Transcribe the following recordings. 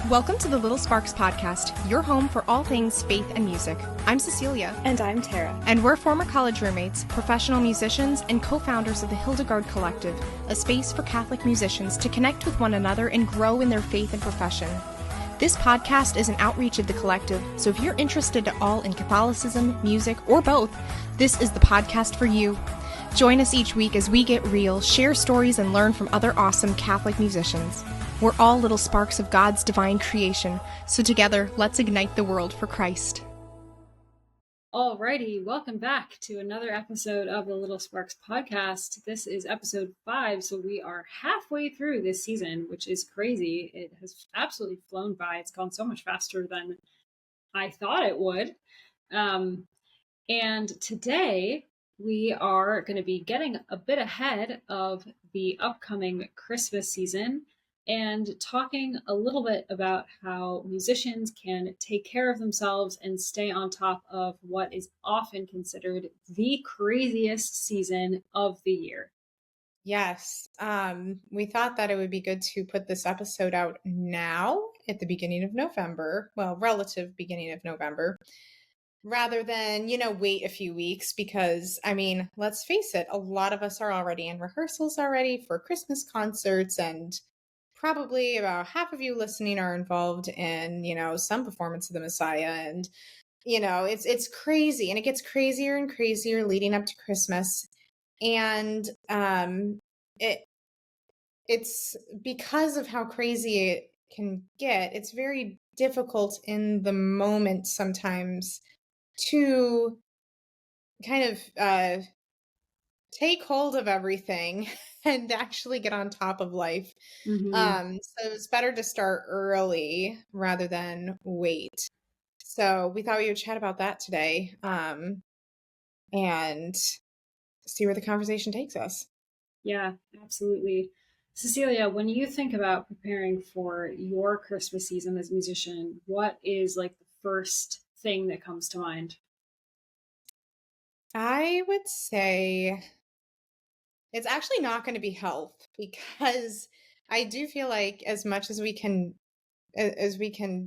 Welcome to the Little Sparks Podcast, your home for all things faith and music. I'm Cecilia. And I'm Tara. And we're former college roommates, professional musicians, and co-founders of the Hildegard Collective, a space for Catholic musicians to connect with one another and grow in their faith and profession. This podcast is an outreach of the collective, so if you're interested at all in Catholicism, music, or both, this is the podcast for you. Join us each week as we get real, share stories, and learn from other awesome Catholic musicians. We're all little sparks of God's divine creation, so together, let's ignite the world for Christ. Alrighty, welcome back to another episode of the Little Sparks Podcast. This is episode 5, so we are halfway through this season, which is crazy. It has absolutely flown by. It's gone so much faster than I thought it would. And today, we are going to be getting a bit ahead of the upcoming Christmas season and talking a little bit about how musicians can take care of themselves and stay on top of what is often considered the craziest season of the year. Yes. We thought that it would be good to put this episode out now at the beginning of November, well, relative beginning of November, rather than, wait a few weeks because, let's face it, a lot of us are already in rehearsals already for Christmas concerts, and probably about half of you listening are involved in, some performance of the Messiah. And, it's crazy, and it gets crazier and crazier leading up to Christmas. And it's because of how crazy it can get, it's very difficult in the moment sometimes to kind of take hold of everything and actually get on top of life. Mm-hmm. So it's better to start early rather than wait. So we thought we would chat about that today, and see where the conversation takes us. Yeah, absolutely. Cecilia, when you think about preparing for your Christmas season as a musician, what is like the first thing that comes to mind? I would say it's actually not going to be health, because I do feel like as much as we can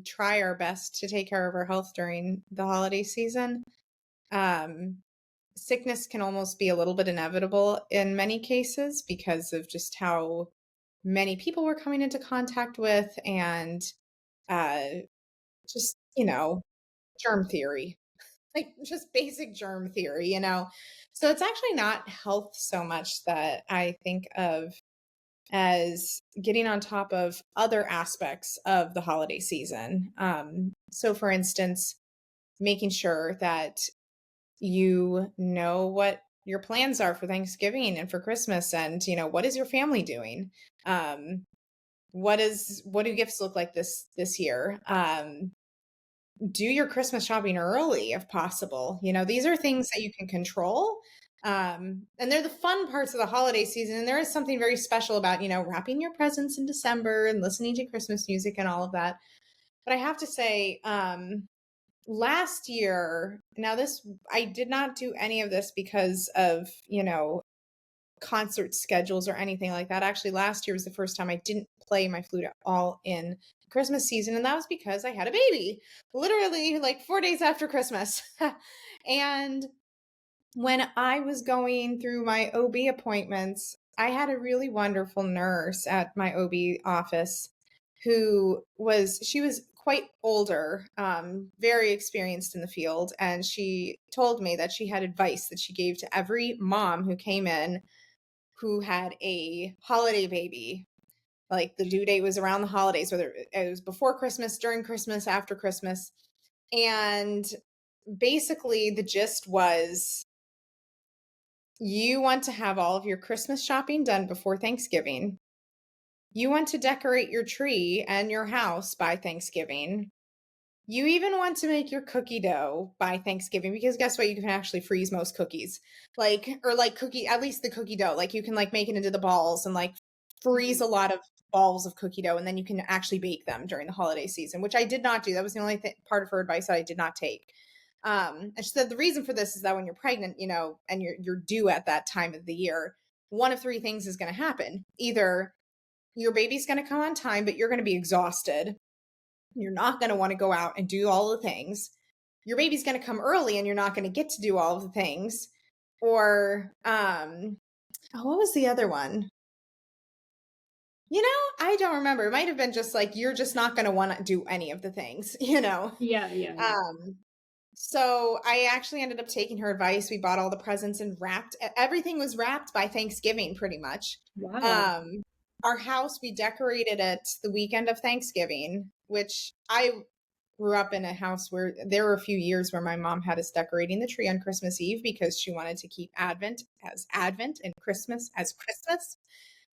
try our best to take care of our health during the holiday season, sickness can almost be a little bit inevitable in many cases because of just how many people we're coming into contact with, and just, germ theory, like just basic germ theory, So it's actually not health so much that I think of as getting on top of other aspects of the holiday season. So for instance, making sure that you know what your plans are for Thanksgiving and for Christmas, and, what is your family doing? What do gifts look like this year? Do your Christmas shopping early if possible. These are things that you can control. And they're the fun parts of the holiday season. And there is something very special about, wrapping your presents in December and listening to Christmas music and all of that. But I have to say, last year, I did not do any of this because of, concert schedules or anything like that. Actually, last year was the first time I didn't play my flute at all in Christmas season. And that was because I had a baby, literally like 4 days after Christmas. And when I was going through my OB appointments, I had a really wonderful nurse at my OB office she was quite older, very experienced in the field. And she told me that she had advice that she gave to every mom who came in who had a holiday baby. Like the due date was around the holidays, whether it was before Christmas, during Christmas, after Christmas. And basically the gist was, you want to have all of your Christmas shopping done before Thanksgiving. You want to decorate your tree and your house by Thanksgiving. You even want to make your cookie dough by Thanksgiving, because guess what? You can actually freeze most cookies, at least the cookie dough. Like you can make it into the balls and freeze a lot of balls of cookie dough, and then you can actually bake them during the holiday season, which I did not do. That was the only part of her advice that I did not take. And she said the reason for this is that when you're pregnant, and you're due at that time of the year, one of three things is going to happen. Either your baby's going to come on time, but you're going to be exhausted, You're not going to want to go out and do all the things. Your baby's going to come early and you're not going to get to do all of the things. Or, what was the other one? I don't remember. It might have been just like, you're just not going to want to do any of the things, Yeah. So I actually ended up taking her advice. We bought all the presents and everything was wrapped by Thanksgiving, pretty much. Wow. Our house, we decorated it the weekend of Thanksgiving, which I grew up in a house where there were a few years where my mom had us decorating the tree on Christmas Eve because she wanted to keep Advent as Advent and Christmas as Christmas.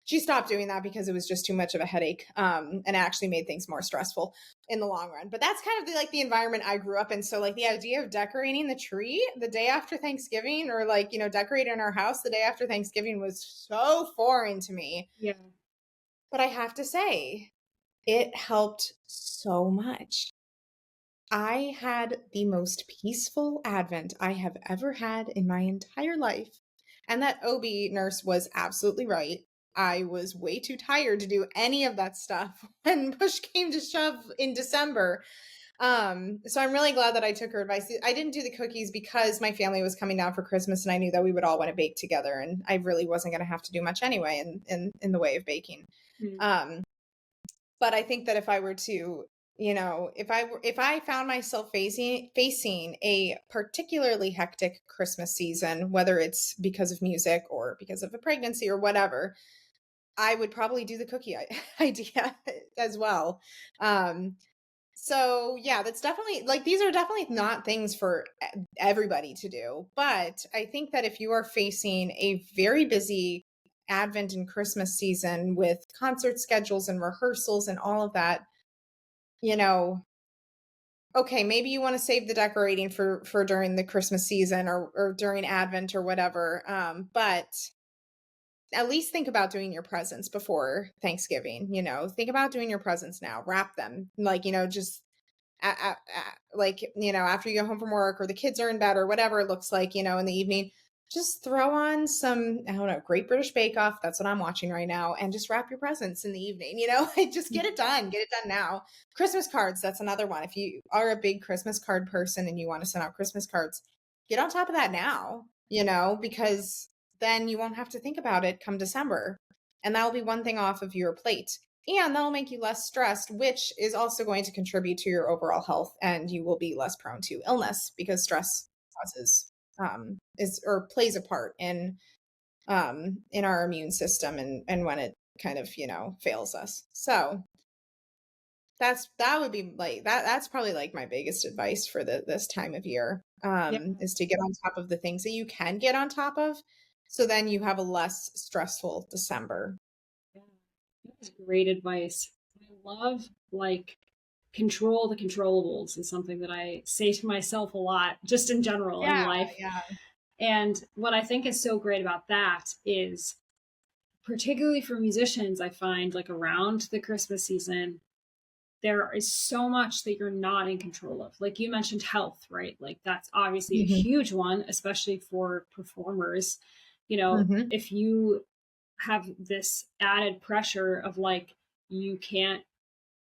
She stopped doing that because it was just too much of a headache, and actually made things more stressful in the long run. But that's kind of the environment I grew up in. So like the idea of decorating the tree the day after Thanksgiving, or decorating our house the day after Thanksgiving, was so foreign to me. Yeah. But I have to say, it helped so much. I had the most peaceful Advent I have ever had in my entire life. And that OB nurse was absolutely right. I was way too tired to do any of that stuff when push came to shove in December. So I'm really glad that I took her advice. I didn't do the cookies because my family was coming down for Christmas and I knew that we would all want to bake together, and I really wasn't going to have to do much anyway in the way of baking. But I think that if I were to, if I found myself facing a particularly hectic Christmas season, whether it's because of music or because of a pregnancy or whatever, I would probably do the cookie idea as well. So yeah, that's definitely these are definitely not things for everybody to do. But I think that if you are facing a very busy Advent and Christmas season with concert schedules and rehearsals and all of that, okay, maybe you want to save the decorating for during the Christmas season or during Advent or whatever. But at least think about doing your presents before Thanksgiving. Think about doing your presents now. Wrap them, just after you go home from work or the kids are in bed or whatever it looks like, in the evening, just throw on some, I don't know, Great British Bake Off. That's what I'm watching right now. And just wrap your presents in the evening, just get it done now. Christmas cards. That's another one. If you are a big Christmas card person and you want to send out Christmas cards, get on top of that now, because then you won't have to think about it come December. And that'll be one thing off of your plate. And that'll make you less stressed, which is also going to contribute to your overall health, and you will be less prone to illness because stress plays a part in our immune system and when it kind of fails us. So that would be that's probably my biggest advice for this time of year, is to get on top of the things that you can get on top of, so then you have a less stressful December. Yeah, that's great advice. I love control the controllables is something that I say to myself a lot, just in general in life. Yeah. And what I think is so great about that is, particularly for musicians, I find around the Christmas season, there is so much that you're not in control of. Like you mentioned health, right? That's obviously a huge one, especially for performers. If you have this added pressure of you can't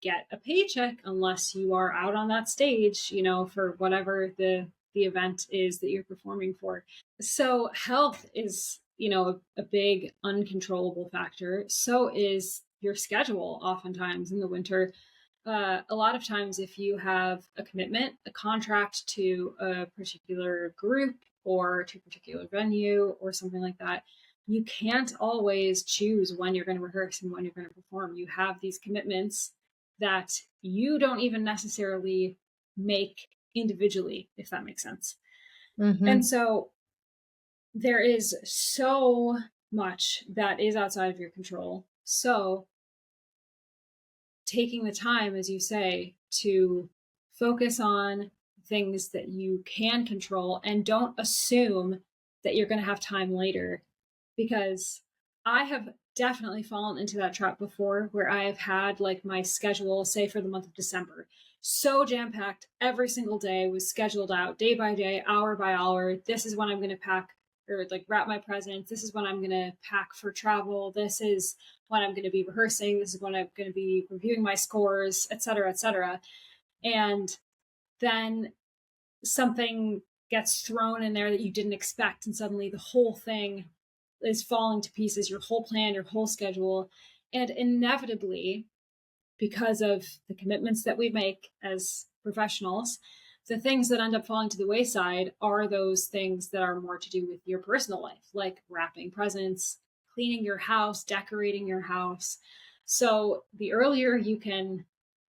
get a paycheck unless you are out on that stage, for whatever the event is that you're performing for. So health is, a big uncontrollable factor. So is your schedule oftentimes in the winter. A lot of times if you have a commitment, a contract to a particular group or to a particular venue or something like that, you can't always choose when you're going to rehearse and when you're going to perform. You have these commitments that you don't even necessarily make individually, if that makes sense. And so there is so much that is outside of your control. So taking the time, as you say, to focus on things that you can control and don't assume that you're going to have time later, because I have definitely fallen into that trap before where I have had my schedule, say for the month of December, so jam-packed. Every single day was scheduled out day by day, hour by hour. This is when I'm going to pack or wrap my presents. This is when I'm going to pack for travel. This is when I'm going to be rehearsing. This is when I'm going to be reviewing my scores, et cetera, et cetera. And then something gets thrown in there that you didn't expect, and suddenly the whole thing is falling to pieces, your whole plan, your whole schedule. And inevitably, because of the commitments that we make as professionals, the things that end up falling to the wayside are those things that are more to do with your personal life, like wrapping presents, cleaning your house, decorating your house. So the earlier you can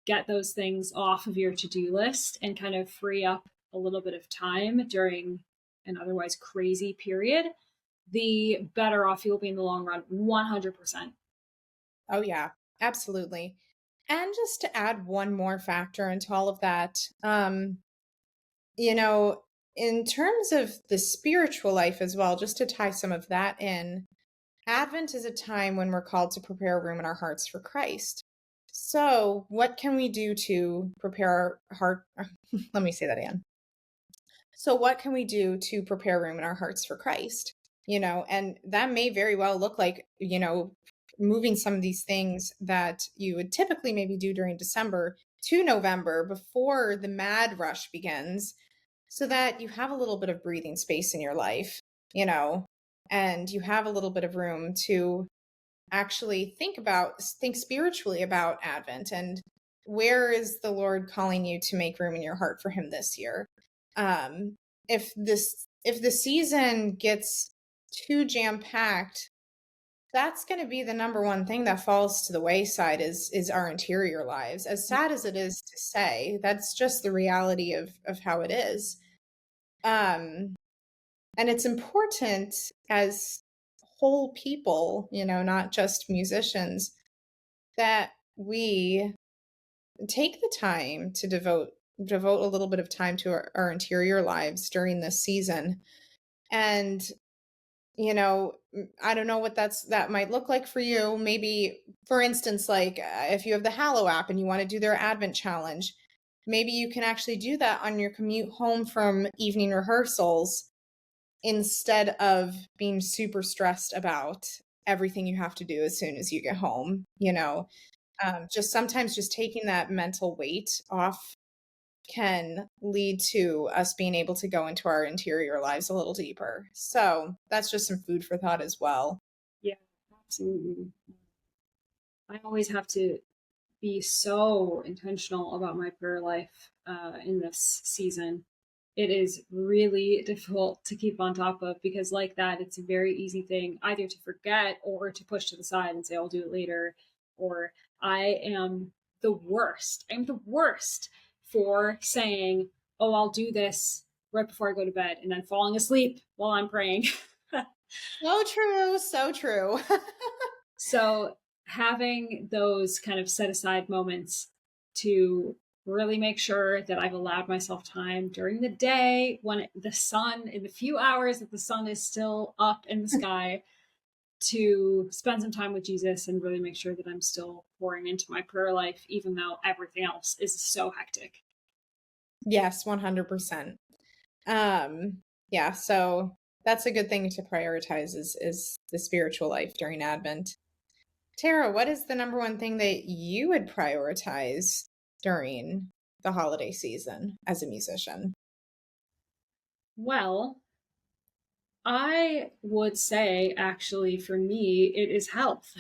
get those things off of your to-do list and kind of free up a little bit of time during an otherwise crazy period, the better off you'll be in the long run. 100%. Oh, yeah, absolutely. And just to add one more factor into all of that, you know, in terms of the spiritual life as well, just to tie some of that in, Advent is a time when we're called to prepare room in our hearts for Christ. So, what can we do to prepare our heart? Let me say that again. So, what can we do to prepare room in our hearts for Christ? And that may very well look like, moving some of these things that you would typically maybe do during December to November before the mad rush begins, so that you have a little bit of breathing space in your life, and you have a little bit of room to actually think spiritually about Advent and where is the Lord calling you to make room in your heart for him this year. If the season gets too jam-packed, that's going to be the number one thing that falls to the wayside is our interior lives. As sad as it is to say, that's just the reality of how it is. And it's important as whole people, not just musicians, that we take the time to devote a little bit of time to our interior lives during this season. And I don't know what that might look like for you. Maybe, for instance, like if you have the Hallow app and you want to do their Advent challenge, maybe you can actually do that on your commute home from evening rehearsals instead of being super stressed about everything you have to do as soon as you get home. Just sometimes just taking that mental weight off can lead to us being able to go into our interior lives a little deeper. So that's just some food for thought as well. Yeah, absolutely. I always have to be so intentional about my prayer life in this season. It is really difficult to keep on top of because, like that, it's a very easy thing either to forget or to push to the side and say, I'll do it later. Or I am the worst. I'm the worst for saying, oh, I'll do this right before I go to bed and then falling asleep while I'm praying. So true. So true. So having those kind of set aside moments to really make sure that I've allowed myself time during the day when the sun, in the few hours that the sun is still up in the sky, to spend some time with Jesus and really make sure that I'm still pouring into my prayer life, even though everything else is so hectic. Yes, 100%. Yeah, so that's a good thing to prioritize is the spiritual life during Advent. Tara, what is the number one thing that you would prioritize during the holiday season as a musician? Well, I would say actually for me, it is health.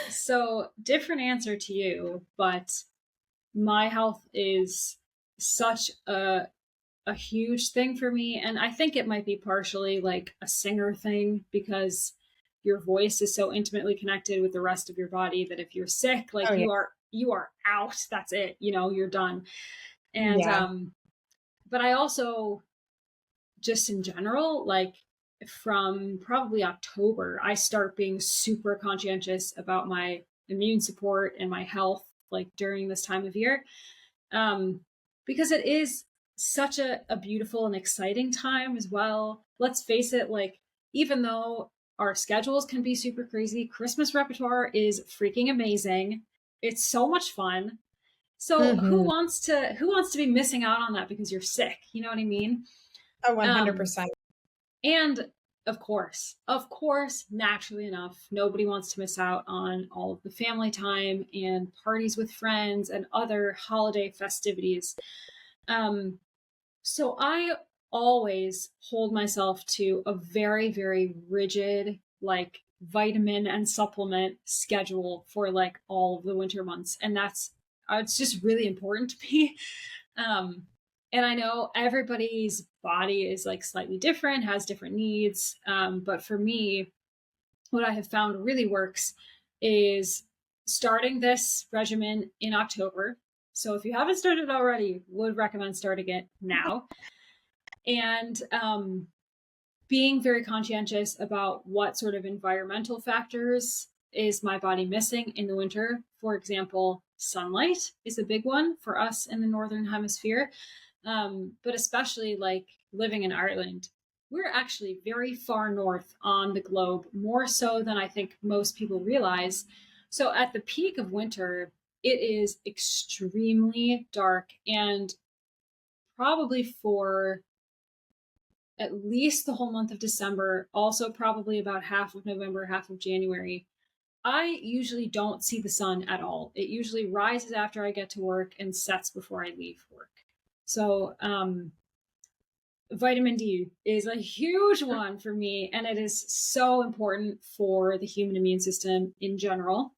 So, different answer to you, but my health is such a huge thing for me, and I think it might be partially like a singer thing because your voice is so intimately connected with the rest of your body that if you're sick, like Oh, yeah. you are out. That's it. You're done. And Yeah. but I also just in general, like from probably October, I start being super conscientious about my immune support and my health, like during this time of year. Because it is such a beautiful and exciting time as well. Let's face it, like, even though our schedules can be super crazy, Christmas repertoire is freaking amazing. It's so much fun. So Mm-hmm. who wants to be missing out on that because you're sick? You know what I mean? Oh, Um, 100%. and Of course, naturally enough, nobody wants to miss out on all of the family time and parties with friends and other holiday festivities. Um, so I always hold myself to a very, very rigid, like vitamin and supplement schedule for like all of the winter months. And that's, it's just really important to me. Um, and I know everybody's body is like slightly different, has different needs. But for me, what I have found really works is starting this regimen in October. So if you haven't started already, would recommend starting it now. And being very conscientious about what sort of environmental factors is my body missing in the winter. For example, sunlight is a big one for us in the Northern Hemisphere. But especially like living in Ireland, we're actually very far north on the globe, more so than I think most people realize. So at the peak of winter, it is extremely dark, and probably for at least the whole month of December, also probably about half of November, half of January, I usually don't see the sun at all. It usually rises after I get to work and sets before I leave work. So, vitamin D is a huge one for me, and it is so important for the human immune system in general.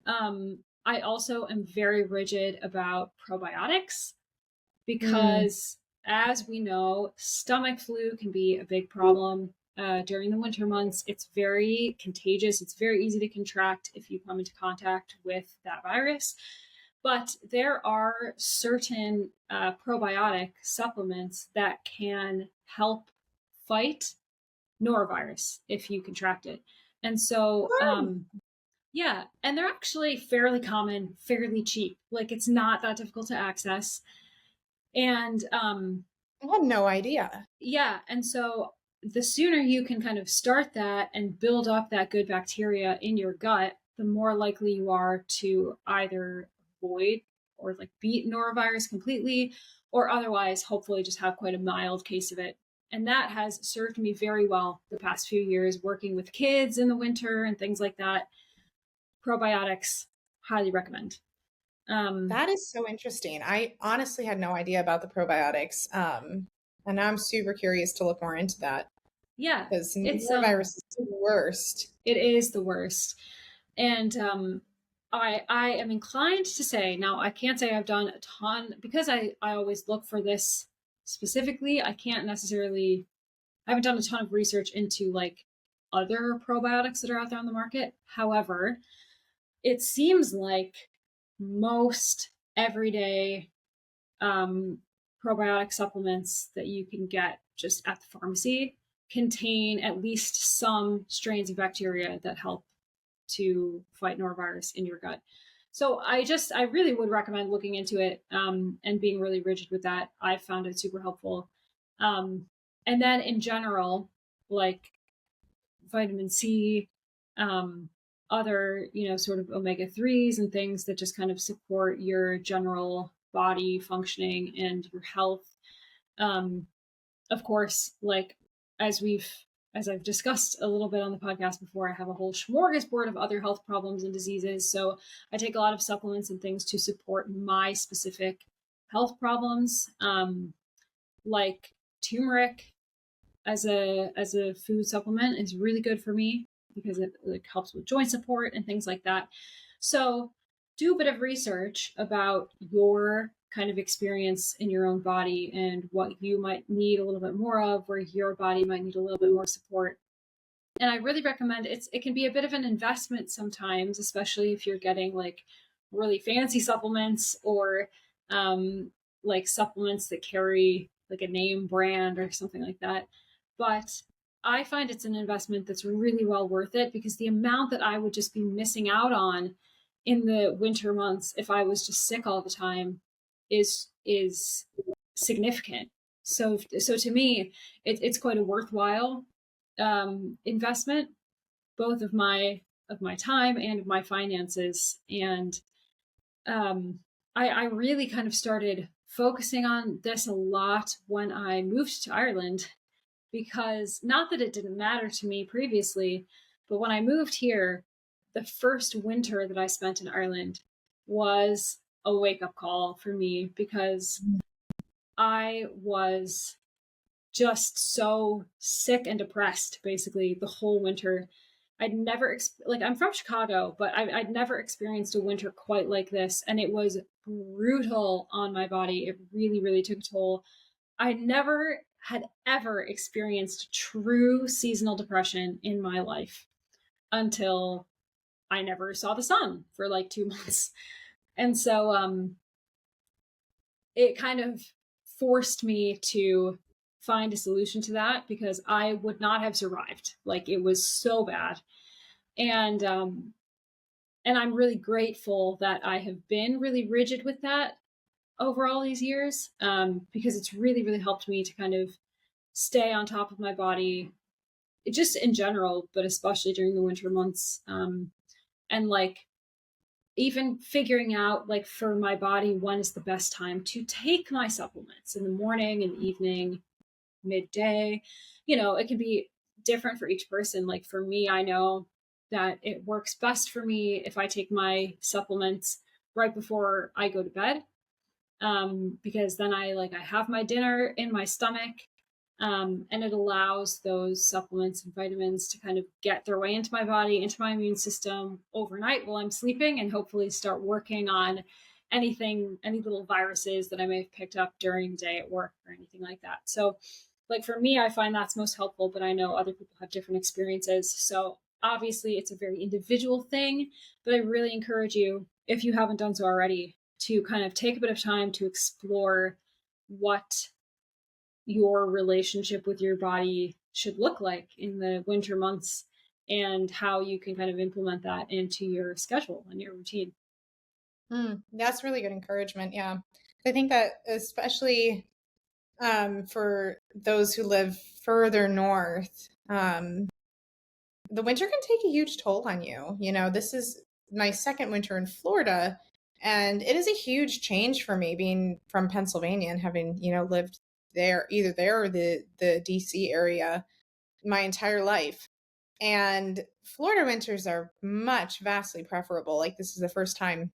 I also am very rigid about probiotics because, as we know, stomach flu can be a big problem during the winter months. It's very contagious. It's very easy to contract if you come into contact with that virus. But there are certain probiotic supplements that can help fight norovirus if you contract it. And so, yeah, and they're actually fairly common, fairly cheap. Like it's not that difficult to access. And I had no idea. yeah, and so the sooner you can kind of start that and build up that good bacteria in your gut, the more likely you are to either avoid or like beat norovirus completely, or otherwise, hopefully, just have quite a mild case of it. And that has served me very well the past few years working with kids in the winter and things like that. Probiotics, highly recommend. That is so interesting. I honestly had no idea about the probiotics. And now I'm super curious to look more into that Yeah, because it's norovirus is the worst. it is the worst. And I am inclined to say, now I can't say I've done a ton because I always look for this specifically. I can't necessarily, I haven't done a ton of research into like other probiotics that are out there on the market. However, it seems like most everyday probiotic supplements that you can get just at the pharmacy contain at least some strains of bacteria that help to fight norovirus in your gut. So I really would recommend looking into it and being really rigid with that. I found it super helpful. And then in general, like vitamin C, other, sort of omega-3s and things that just kind of support your general body functioning and your health. Of course, like as I've discussed a little bit on the podcast before, I have a whole smorgasbord of other health problems and diseases. So I take a lot of supplements and things to support my specific health problems, like turmeric as a food supplement is really good for me because it like helps with joint support and things like that. So do a bit of research about your kind of experience in your own body and what you might need a little bit more of, where your body might need a little bit more support. And I really recommend it can be a bit of an investment sometimes, especially if you're getting like really fancy supplements or like supplements that carry like a name brand or something like that. But I find it's an investment that's really well worth it because the amount that I would just be missing out on in the winter months if I was just sick all the time is significant. So to me, it's quite a worthwhile investment, both of my time and of my finances. And I really kind of started focusing on this a lot when I moved to Ireland. because not that it didn't matter to me previously, but when I moved here, the first winter that I spent in Ireland was a wake up call for me because I was just so sick and depressed basically the whole winter. I'd never like I'm from Chicago, but I'd never experienced a winter quite like this, and it was brutal on my body. It really, really took a toll. I never had ever experienced true seasonal depression in my life until I never saw the sun for like 2 months. And so it kind of forced me to find a solution to that because I would not have survived. Like it was so bad. And I'm really grateful that I have been really rigid with that over all these years, because it's really, really helped me to kind of stay on top of my body, just in general, but especially during the winter months. And like even figuring out like for my body when is the best time to take my supplements, in the morning, in the evening, midday. It can be different for each person. Like for me, I know that it works best for me if I take my supplements right before I go to bed, because then I have my dinner in my stomach, and it allows those supplements and vitamins to kind of get their way into my body, into my immune system overnight while I'm sleeping, and hopefully start working on any little viruses that I may have picked up during the day at work or anything like that. So, like for me, I find that's most helpful, but I know other people have different experiences. So, obviously, it's a very individual thing, but I really encourage you, if you haven't done so already, to kind of take a bit of time to explore what your relationship with your body should look like in the winter months and how you can kind of implement that into your schedule and your routine. That's really good encouragement. Yeah. I think that especially for those who live further north, the winter can take a huge toll on you. This is my second winter in Florida, and it is a huge change for me being from Pennsylvania and having, lived there, either there or the DC area my entire life. And Florida winters are vastly preferable. Like this is the first time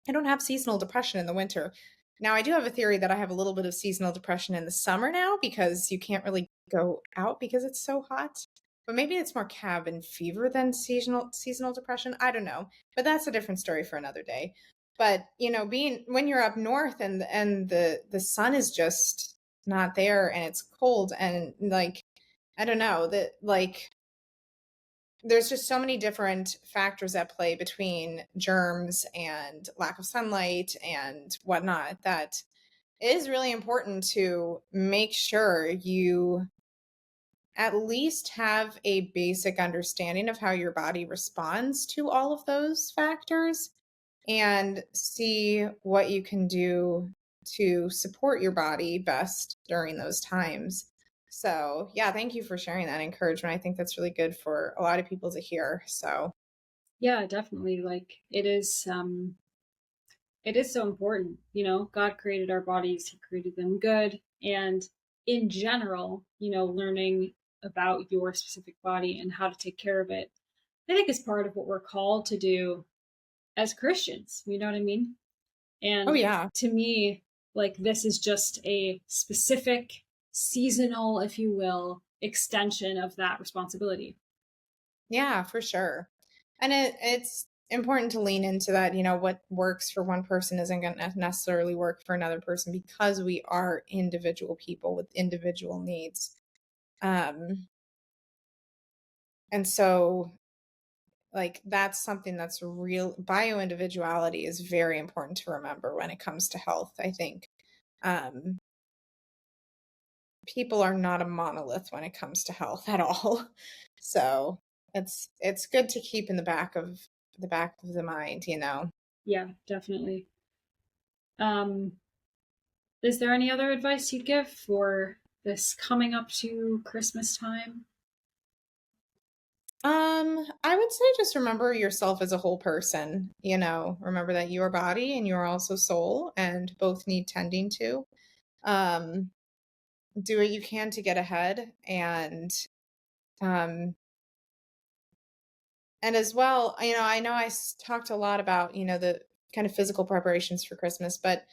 I don't have seasonal depression in the winter. Now, I do have a theory that I have a little bit of seasonal depression in the summer now because you can't really go out because it's so hot. But maybe it's more cabin fever than seasonal depression. I don't know. But that's a different story for another day. But, being when you're up north and the sun is just not there and it's cold and like I don't know, that like there's just so many different factors at play between germs and lack of sunlight and whatnot that it is really important to make sure you at least have a basic understanding of how your body responds to all of those factors and see what you can do to support your body best during those times. So, yeah, thank you for sharing that encouragement. I think that's really good for a lot of people to hear. So, Yeah, definitely. Like it is so important. God created our bodies, He created them good. And in general, learning about your specific body and how to take care of it, I think is part of what we're called to do as Christians. You know what I mean? oh, And yeah. to me, like this is just a specific seasonal, if you will, extension of that responsibility. Yeah, for sure. And it's important to lean into that, what works for one person isn't going to necessarily work for another person because we are individual people with individual needs. And so like that's something that's real. Bioindividuality is very important to remember when it comes to health. I think um, people are not a monolith when it comes to health at all. So it's good to keep in the back of the mind. Yeah, definitely. Um, is there any other advice you'd give for this coming up to Christmas time? I would say just remember yourself as a whole person. Remember that you are body and you are also soul, and both need tending to. Um, do what you can to get ahead. Um, and as well, I know talked a lot about, the kind of physical preparations for Christmas, but,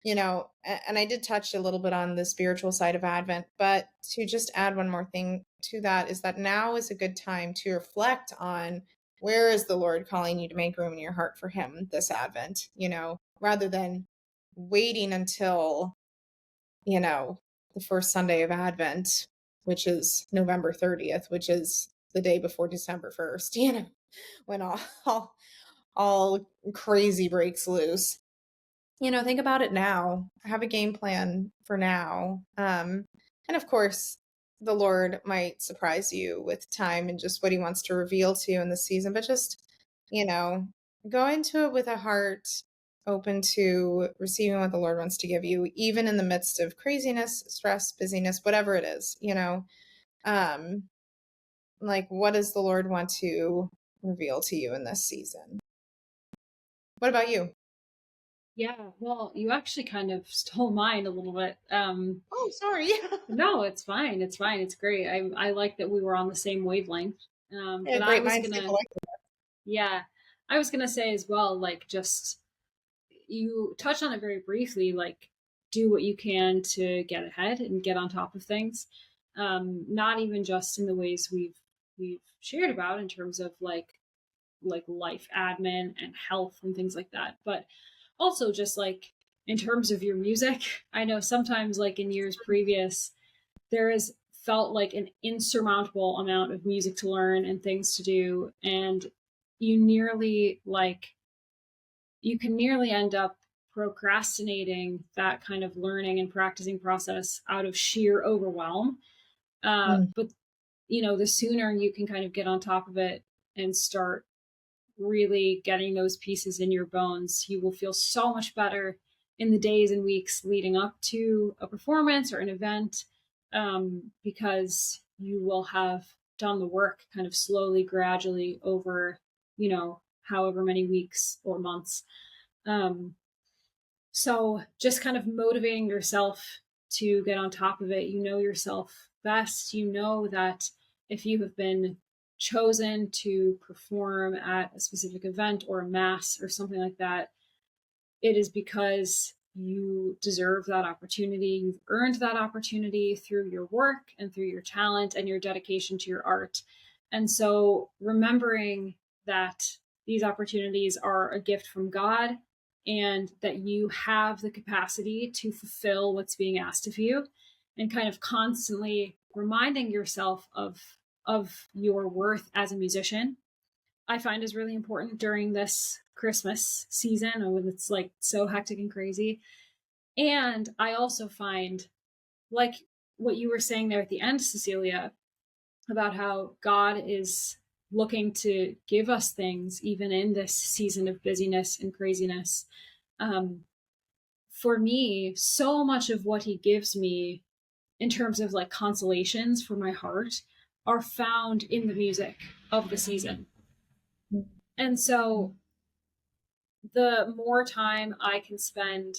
and I did touch a little bit on the spiritual side of Advent, but to just add one more thing to that is that now is a good time to reflect on where is the Lord calling you to make room in your heart for him this Advent, rather than waiting until, the first Sunday of Advent, which is November 30th, which is the day before December 1st, when all, all crazy breaks loose. Think about it now. Have a game plan for now. And of course, the Lord might surprise you with time and just what he wants to reveal to you in the season, but just, you know, go into it with a heart open to receiving what the Lord wants to give you, even in the midst of craziness, stress, busyness, whatever it is, um, like what does the Lord want to reveal to you in this season? What about you? Yeah, well, you actually kind of stole mine a little bit. Oh, sorry. No, it's fine. It's fine. It's great. I like that we were on the same wavelength. Yeah, But I great was minds think gonna, alike. yeah, I was gonna say as well, like just you touched on it very briefly, like do what you can to get ahead and get on top of things. Not even just in the ways we've shared about in terms of like life admin and health and things like that, but also just like in terms of your music. I know sometimes like in years previous there has felt like an insurmountable amount of music to learn and things to do, and you nearly like you can nearly end up procrastinating that kind of learning and practicing process out of sheer overwhelm. Mm. But the sooner you can kind of get on top of it and start really getting those pieces in your bones, you will feel so much better in the days and weeks leading up to a performance or an event, because you will have done the work kind of slowly, gradually over, however many weeks or months. Um, so just kind of motivating yourself to get on top of it. You know yourself best. You know that if you have been chosen to perform at a specific event or a mass or something like that, it is because you deserve that opportunity. You've earned that opportunity through your work and through your talent and your dedication to your art. And so remembering that these opportunities are a gift from God and that you have the capacity to fulfill what's being asked of you, and kind of constantly reminding yourself of your worth as a musician, I find is really important during this Christmas season when it's like so hectic and crazy. And I also find, like what you were saying there at the end, Cecilia, about how God is looking to give us things even in this season of busyness and craziness. Um, for me, so much of what he gives me in terms of like consolations for my heart are found in the music of the season. And so the more time I can spend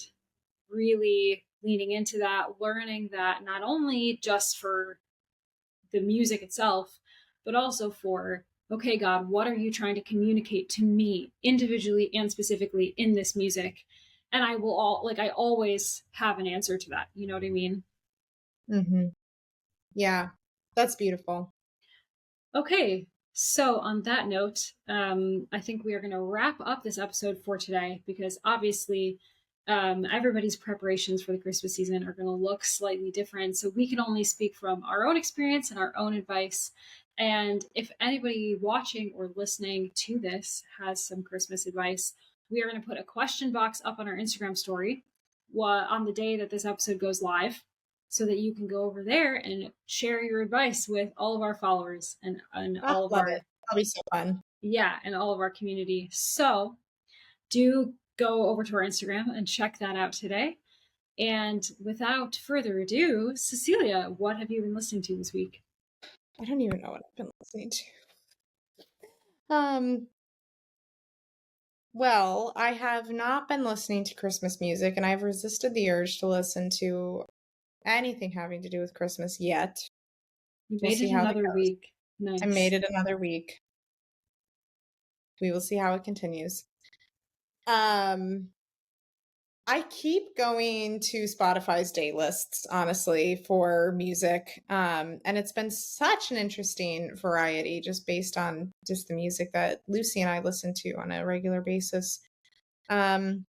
really leaning into that, learning that not only just for the music itself, but also for, okay, God, what are you trying to communicate to me individually and specifically in this music? And I always have an answer to that. You know what I mean? Mm-hmm. Yeah, that's beautiful. Okay, so on that note, I think we are going to wrap up this episode for today because obviously everybody's preparations for the Christmas season are going to look slightly different. So we can only speak from our own experience and our own advice. And if anybody watching or listening to this has some Christmas advice, we are going to put a question box up on our Instagram story on the day that this episode goes live, so that you can go over there and share your advice with all of our followers and Oh, all of love it. our, That'll be so fun. yeah, and all of our community. So do go over to our Instagram and check that out today. And without further ado, Cecilia, what have you been listening to this week? I don't even know what I've been listening to. Um, well, I have not been listening to Christmas music, and I've resisted the urge to listen to anything having to do with Christmas yet. You We'll made see it how that another goes. week. I made Nice. it another week. We will see how it continues. Um, I keep going to Spotify's day lists, honestly, for music. And it's been such an interesting variety just based on just the music that Lucy and I listen to on a regular basis. Um,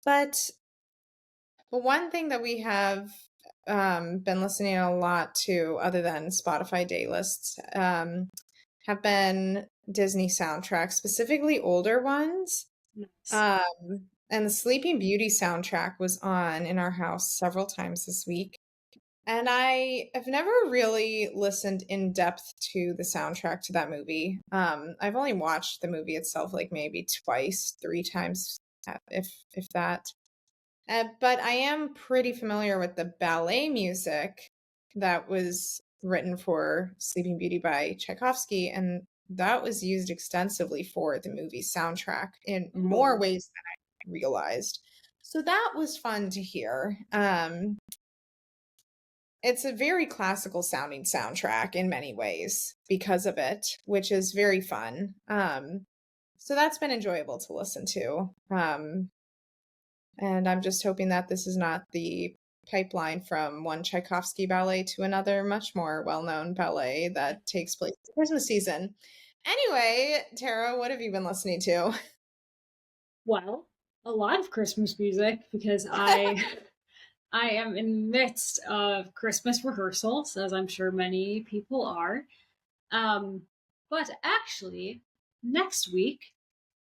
but one thing that we have been listening a lot to, other than Spotify day lists, have been Disney soundtracks, specifically older ones. Nice. And the Sleeping Beauty soundtrack was on in our house several times this week. And I have never really listened in depth to the soundtrack to that movie. I've only watched the movie itself like maybe twice, three times, if that. But I am pretty familiar with the ballet music that was written for Sleeping Beauty by Tchaikovsky, and that was used extensively for the movie soundtrack in more Oh. ways than I realized. So that was fun to hear. It's a very classical sounding soundtrack in many ways because of it, which is very fun. So that's been enjoyable to listen to. And I'm just hoping that this is not the pipeline from one Tchaikovsky ballet to another much more well-known ballet that takes place in Christmas season. Anyway, Tara, what have you been listening to? Well, a lot of Christmas music because I am in the midst of Christmas rehearsals, as I'm sure many people are. Um, but actually, next week,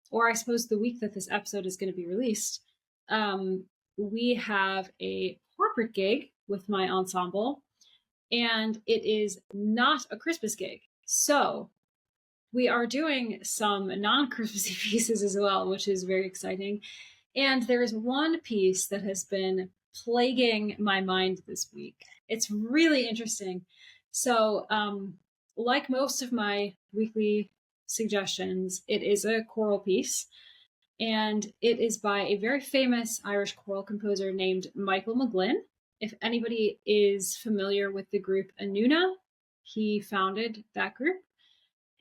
or I suppose the week that this episode is going to be released, um, we have a corporate gig with my ensemble, and it is not a Christmas gig. So we are doing some non-Christmassy pieces as well, which is very exciting. And there is one piece that has been plaguing my mind this week. It's really interesting. So, like most of my weekly suggestions, it is a choral piece, and it is by a very famous Irish choral composer named Michael McGlynn. If anybody is familiar with the group Anuna, he founded that group.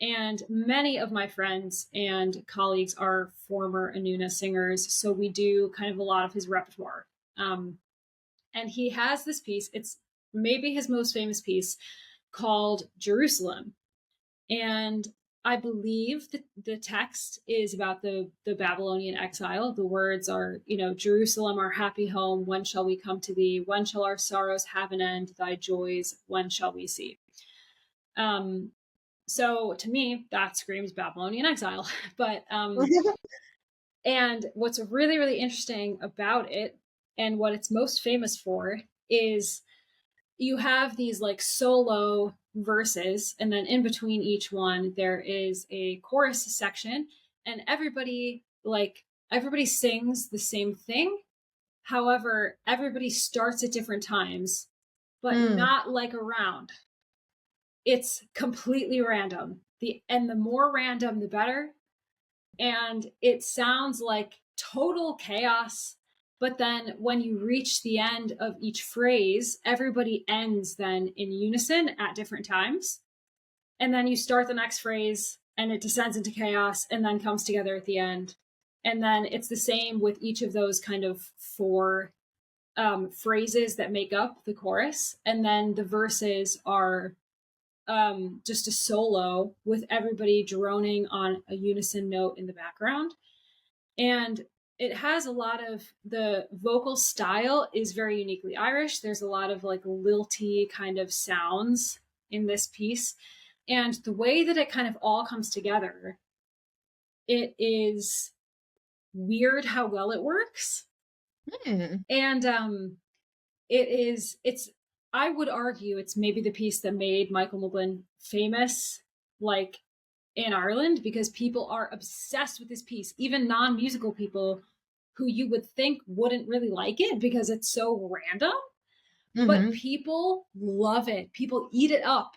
And many of my friends and colleagues are former Anuna singers, so we do kind of a lot of his repertoire. And he has this piece, it's maybe his most famous piece, called Jerusalem. And I believe that the text is about the Babylonian exile. The words are, Jerusalem, our happy home, when shall we come to thee? When shall our sorrows have an end? Thy joys, when shall we see? So to me, that screams Babylonian exile. But and what's really, really interesting about it and what it's most famous for is you have these like solo verses, and then in between each one, there is a chorus section, and everybody sings the same thing. However, everybody starts at different times, but Mm. not like a round. It's completely random. The more random, the better. And it sounds like total chaos. But then when you reach the end of each phrase, everybody ends then in unison at different times. And then you start the next phrase and it descends into chaos and then comes together at the end. And then it's the same with each of those kind of four phrases that make up the chorus. And then the verses are just a solo with everybody droning on a unison note in the background. And it has a lot of the vocal style is very uniquely Irish. There's a lot of like lilty kind of sounds in this piece. And the way that it kind of all comes together, it is weird how well it works. Mm. And it's I would argue it's maybe the piece that made Michael McGlynn famous, like in Ireland, because people are obsessed with this piece, even non-musical people who you would think wouldn't really like it because it's so random, but Mm-hmm. people love it. People eat it up.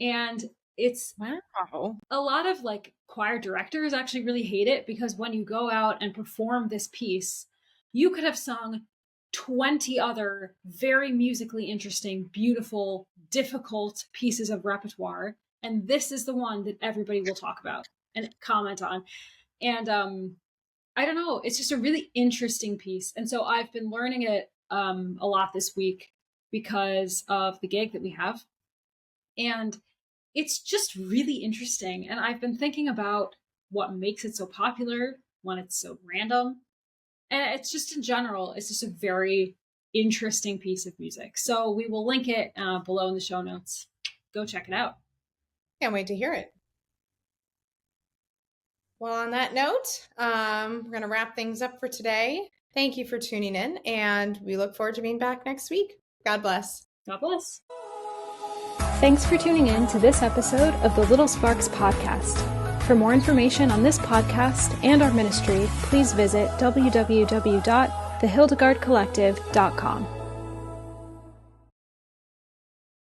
And it's Wow. a lot of like choir directors actually really hate it because when you go out and perform this piece, you could have sung 20 other very musically interesting, beautiful, difficult pieces of repertoire. And this is the one that everybody will talk about and comment on. And I don't know, it's just a really interesting piece. And so I've been learning it a lot this week because of the gig that we have. And it's just really interesting. And I've been thinking about what makes it so popular when it's so random. And it's just in general, it's just a very interesting piece of music. So we will link it below in the show notes. Go check it out. Can't wait to hear it. Well, on that note, we're going to wrap things up for today. Thank you for tuning in, and we look forward to being back next week. God bless. God bless. Thanks for tuning in to this episode of the Little Sparks podcast. For more information on this podcast and our ministry, please visit www.thehildegardcollective.com.